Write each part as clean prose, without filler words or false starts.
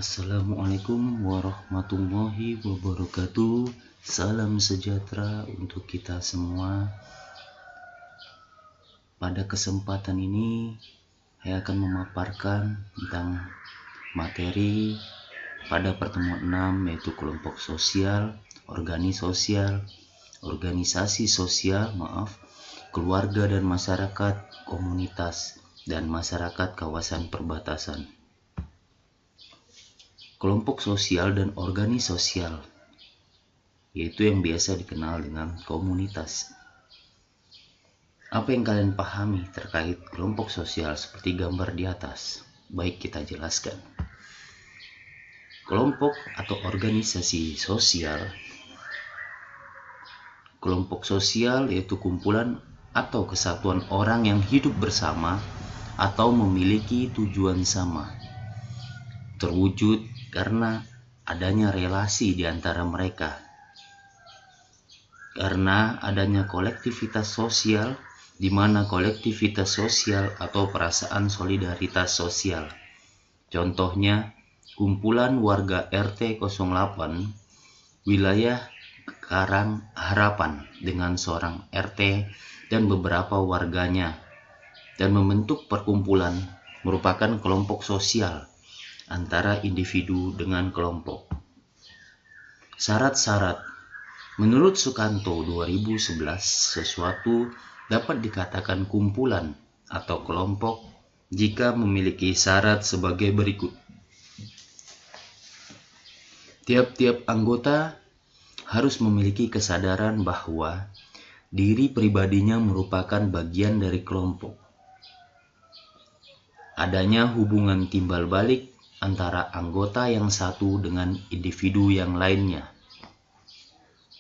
Assalamualaikum warahmatullahi wabarakatuh. Salam sejahtera untuk kita semua. Pada kesempatan ini saya akan memaparkan tentang materi pada pertemuan 6, yaitu kelompok sosial, organisasi sosial, keluarga dan masyarakat, komunitas, dan masyarakat kawasan perbatasan. Kelompok sosial dan organisasi sosial, yaitu yang biasa dikenal dengan komunitas. Apa yang kalian pahami terkait kelompok sosial seperti gambar di atas? Baik, kita jelaskan. Kelompok atau organisasi sosial. Kelompok sosial yaitu kumpulan atau kesatuan orang yang hidup bersama atau memiliki tujuan sama. Terwujud karena adanya relasi di antara mereka. Karena adanya kolektivitas sosial, di mana kolektivitas sosial atau perasaan solidaritas sosial. Contohnya, kumpulan warga RT 08 wilayah Karang Harapan dengan seorang RT dan beberapa warganya, dan membentuk perkumpulan merupakan kelompok sosial antara individu dengan kelompok. Syarat-syarat. Menurut Sukanto 2011, sesuatu dapat dikatakan kumpulan atau kelompok jika memiliki syarat sebagai berikut. Tiap-tiap anggota harus memiliki kesadaran bahwa diri pribadinya merupakan bagian dari kelompok. Adanya hubungan timbal balik antara anggota yang satu dengan individu yang lainnya.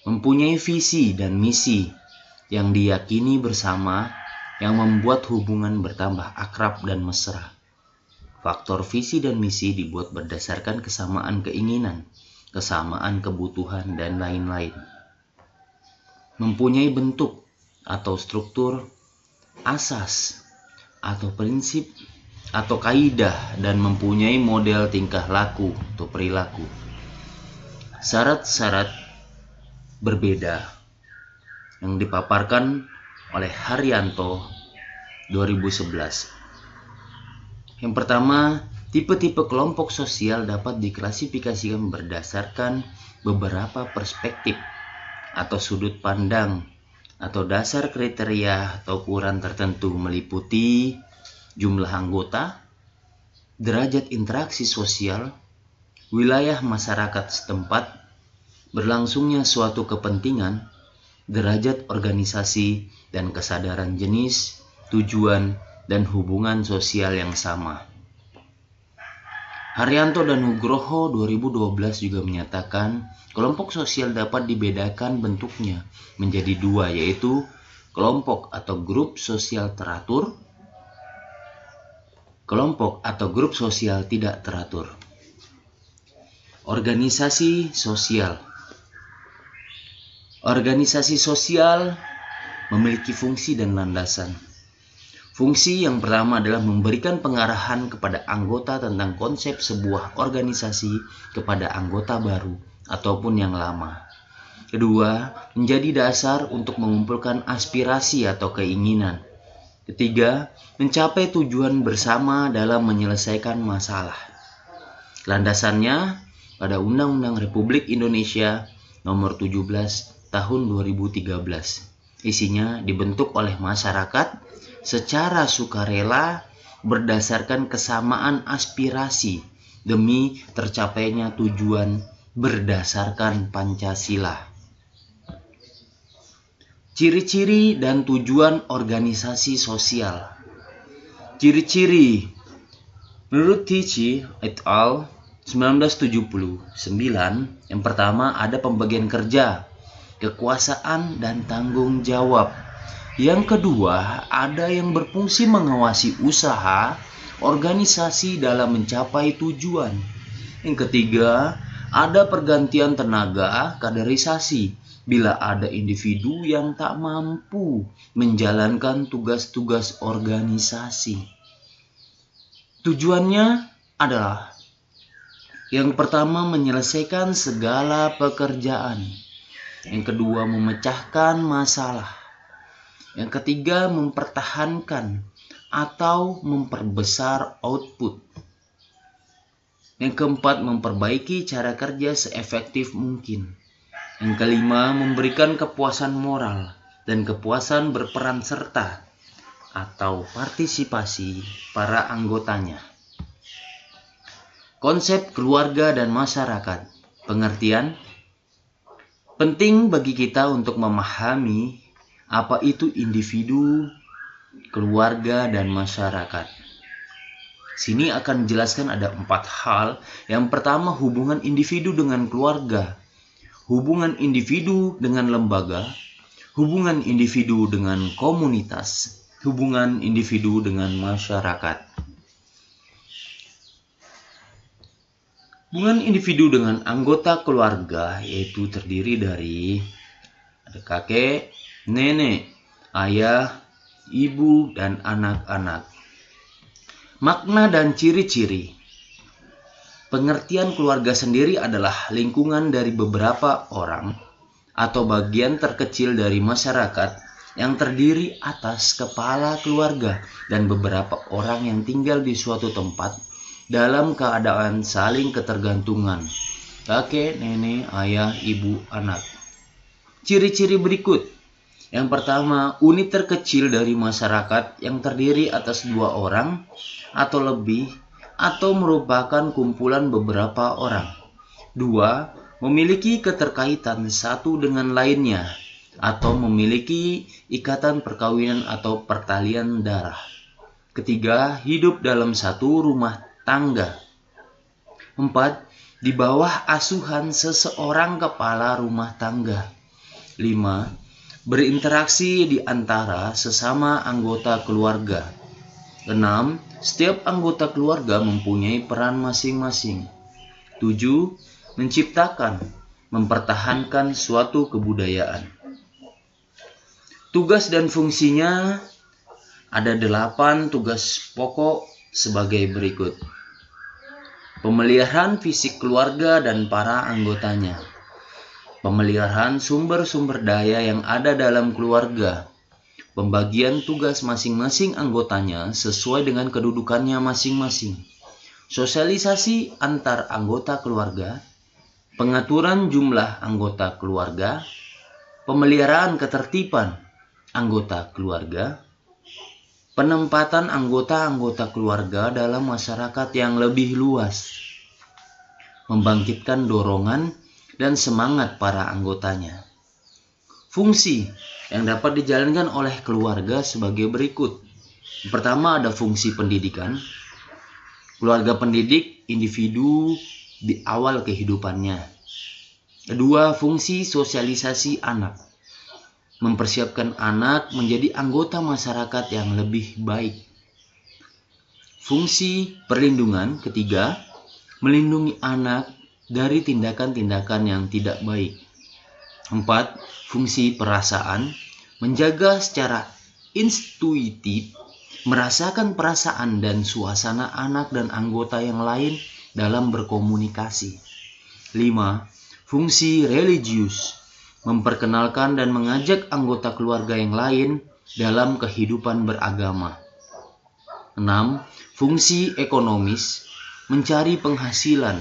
Mempunyai visi dan misi yang diyakini bersama yang membuat hubungan bertambah akrab dan mesra. Faktor visi dan misi dibuat berdasarkan kesamaan keinginan, kesamaan kebutuhan, dan lain-lain. Mempunyai bentuk atau struktur, asas atau prinsip atau kaidah, dan mempunyai model tingkah laku atau perilaku. Syarat-syarat berbeda yang dipaparkan oleh Haryanto 2011. Yang pertama, tipe-tipe kelompok sosial dapat diklasifikasikan berdasarkan beberapa perspektif atau sudut pandang atau dasar kriteria atau ukuran tertentu, meliputi jumlah anggota, derajat interaksi sosial, wilayah masyarakat setempat, berlangsungnya suatu kepentingan, derajat organisasi, dan kesadaran jenis, tujuan, dan hubungan sosial yang sama. Haryanto dan Nugroho 2012 juga menyatakan kelompok sosial dapat dibedakan bentuknya menjadi dua, yaitu kelompok atau grup sosial teratur, kelompok atau grup sosial tidak teratur. Organisasi sosial. Organisasi sosial memiliki fungsi dan landasan. Fungsi yang pertama adalah memberikan pengarahan kepada anggota tentang konsep sebuah organisasi kepada anggota baru ataupun yang lama. Kedua, menjadi dasar untuk mengumpulkan aspirasi atau keinginan. Ketiga, mencapai tujuan bersama dalam menyelesaikan masalah. Landasannya pada Undang-Undang Republik Indonesia Nomor 17 Tahun 2013. Isinya dibentuk oleh masyarakat secara sukarela berdasarkan kesamaan aspirasi demi tercapainya tujuan berdasarkan Pancasila. Ciri-ciri dan tujuan organisasi sosial. Ciri-ciri menurut Tichy et al. 1979, yang pertama ada pembagian kerja, kekuasaan, dan tanggung jawab. Yang kedua, ada yang berfungsi mengawasi usaha organisasi dalam mencapai tujuan. Yang ketiga, ada pergantian tenaga kaderisasi bila ada individu yang tak mampu menjalankan tugas-tugas organisasi. Tujuannya adalah Yang pertama, menyelesaikan segala pekerjaan. Yang kedua, memecahkan masalah. Yang ketiga, mempertahankan atau memperbesar output. Yang keempat, memperbaiki cara kerja seefektif mungkin. Yang kelima, memberikan kepuasan moral dan kepuasan berperan serta atau partisipasi para anggotanya. Konsep keluarga dan masyarakat. Pengertian: penting bagi kita untuk memahami apa itu individu, keluarga, dan masyarakat. Sini akan dijelaskan ada 4 hal. Yang pertama, hubungan individu dengan keluarga, hubungan individu dengan lembaga, hubungan individu dengan komunitas, hubungan individu dengan masyarakat. Hubungan individu dengan anggota keluarga yaitu terdiri dari ada kakek, nenek, ayah, ibu, dan anak-anak. Makna dan ciri-ciri. Pengertian keluarga sendiri adalah lingkungan dari beberapa orang atau bagian terkecil dari masyarakat yang terdiri atas kepala keluarga dan beberapa orang yang tinggal di suatu tempat dalam keadaan saling ketergantungan. Kakek, nenek, ayah, ibu, anak. Ciri-ciri berikut. Yang pertama, unit terkecil dari masyarakat yang terdiri atas 2 orang atau lebih atau merupakan kumpulan beberapa orang. 2. Memiliki keterkaitan satu dengan lainnya atau memiliki ikatan perkawinan atau pertalian darah. Ketiga, hidup dalam satu rumah tangga. 4. Di bawah asuhan seseorang kepala rumah tangga. 5. Berinteraksi di antara sesama anggota keluarga. 6. Setiap anggota keluarga mempunyai peran masing-masing. 7. Menciptakan, mempertahankan suatu kebudayaan. Tugas dan fungsinya ada 8 tugas pokok sebagai berikut. Pemeliharaan fisik keluarga dan para anggotanya. Pemeliharaan sumber-sumber daya yang ada dalam keluarga. Pembagian tugas masing-masing anggotanya sesuai dengan kedudukannya masing-masing. Sosialisasi antar anggota keluarga. Pengaturan jumlah anggota keluarga. Pemeliharaan ketertiban anggota keluarga. Penempatan anggota-anggota keluarga dalam masyarakat yang lebih luas. Membangkitkan dorongan dan semangat para anggotanya. Fungsi yang dapat dijalankan oleh keluarga sebagai berikut. Pertama, ada fungsi pendidikan. Keluarga pendidik individu di awal kehidupannya. Kedua, fungsi sosialisasi anak. Mempersiapkan anak menjadi anggota masyarakat yang lebih baik. Fungsi perlindungan. Ketiga, melindungi anak dari tindakan-tindakan yang tidak baik. 4. Fungsi perasaan. Menjaga secara intuitif, merasakan perasaan dan suasana anak dan anggota yang lain dalam berkomunikasi. 5. Fungsi religius. Memperkenalkan dan mengajak anggota keluarga yang lain dalam kehidupan beragama. 6. Fungsi ekonomis. Mencari penghasilan.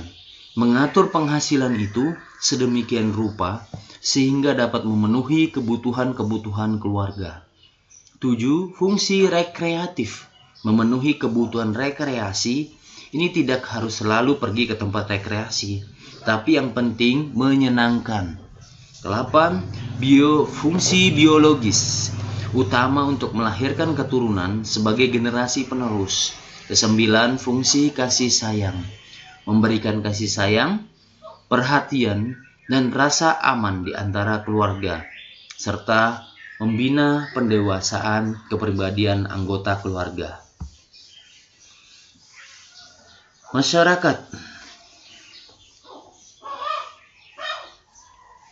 Mengatur penghasilan itu sedemikian rupa sehingga dapat memenuhi kebutuhan-kebutuhan keluarga. 7. Fungsi rekreatif. Memenuhi kebutuhan rekreasi. Ini tidak harus selalu pergi ke tempat rekreasi, tapi yang penting menyenangkan. 8. Fungsi biologis. Utama untuk melahirkan keturunan sebagai generasi penerus. 9. Fungsi kasih sayang. Memberikan kasih sayang, perhatian, dan rasa aman di antara keluarga, serta membina pendewasaan kepribadian anggota keluarga. Masyarakat.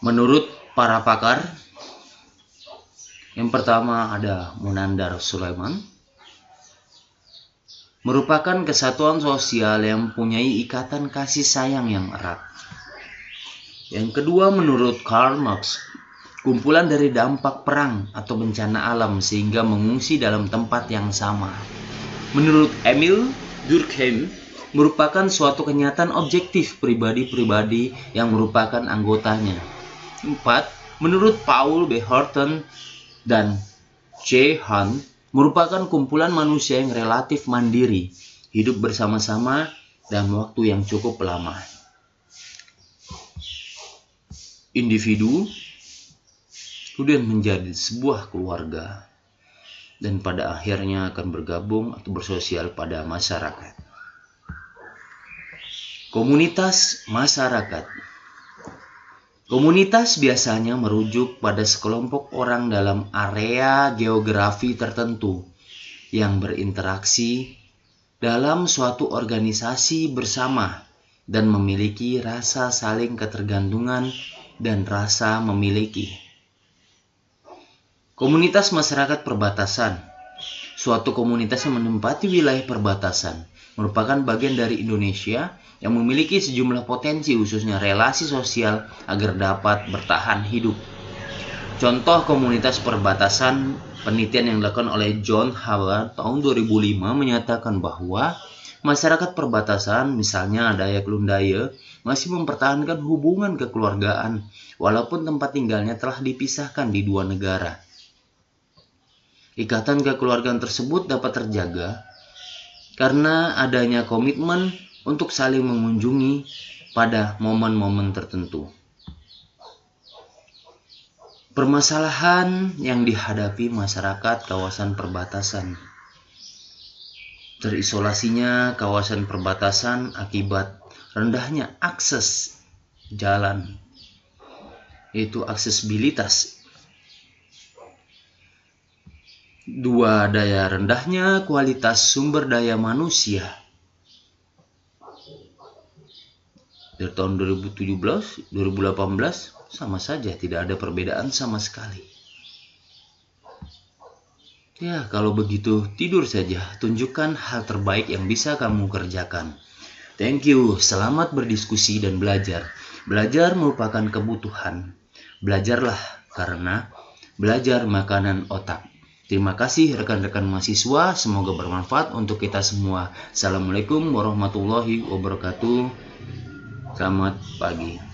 Menurut para pakar, yang pertama ada Munandar Sulaiman, merupakan kesatuan sosial yang mempunyai ikatan kasih sayang yang erat. Yang kedua, menurut Karl Marx, kumpulan dari dampak perang atau bencana alam sehingga mengungsi dalam tempat yang sama. Menurut Emil Durkheim, merupakan suatu kenyataan objektif pribadi-pribadi yang merupakan anggotanya. 4. Menurut Paul B. Horton dan C. Hunt, merupakan kumpulan manusia yang relatif mandiri, hidup bersama-sama dalam waktu yang cukup lama. Individu kemudian menjadi sebuah keluarga dan pada akhirnya akan bergabung atau bersosial pada masyarakat. Komunitas masyarakat. Komunitas biasanya merujuk pada sekelompok orang dalam area geografi tertentu yang berinteraksi dalam suatu organisasi bersama dan memiliki rasa saling ketergantungan dan rasa memiliki. Komunitas masyarakat perbatasan. Suatu komunitas yang menempati wilayah perbatasan merupakan bagian dari Indonesia yang memiliki sejumlah potensi khususnya relasi sosial agar dapat bertahan hidup. Contoh komunitas perbatasan, penelitian yang dilakukan oleh John Howard tahun 2005 menyatakan bahwa masyarakat perbatasan, misalnya Dayak Lundaya, masih mempertahankan hubungan kekeluargaan walaupun tempat tinggalnya telah dipisahkan di dua negara. Ikatan kekeluargaan tersebut dapat terjaga karena adanya komitmen untuk saling mengunjungi pada momen-momen tertentu. Permasalahan yang dihadapi masyarakat kawasan perbatasan. Terisolasinya kawasan perbatasan akibat rendahnya akses jalan, yaitu aksesibilitas. 2. Daya rendahnya kualitas sumber daya manusia. Dari tahun 2017, 2018 sama saja, tidak ada perbedaan sama sekali. Ya, kalau begitu tidur saja, tunjukkan hal terbaik yang bisa kamu kerjakan. Thank you, selamat berdiskusi dan belajar. Belajar merupakan kebutuhan. Belajarlah karena belajar makanan otak. Terima kasih rekan-rekan mahasiswa, semoga bermanfaat untuk kita semua. Assalamualaikum warahmatullahi wabarakatuh. Selamat pagi.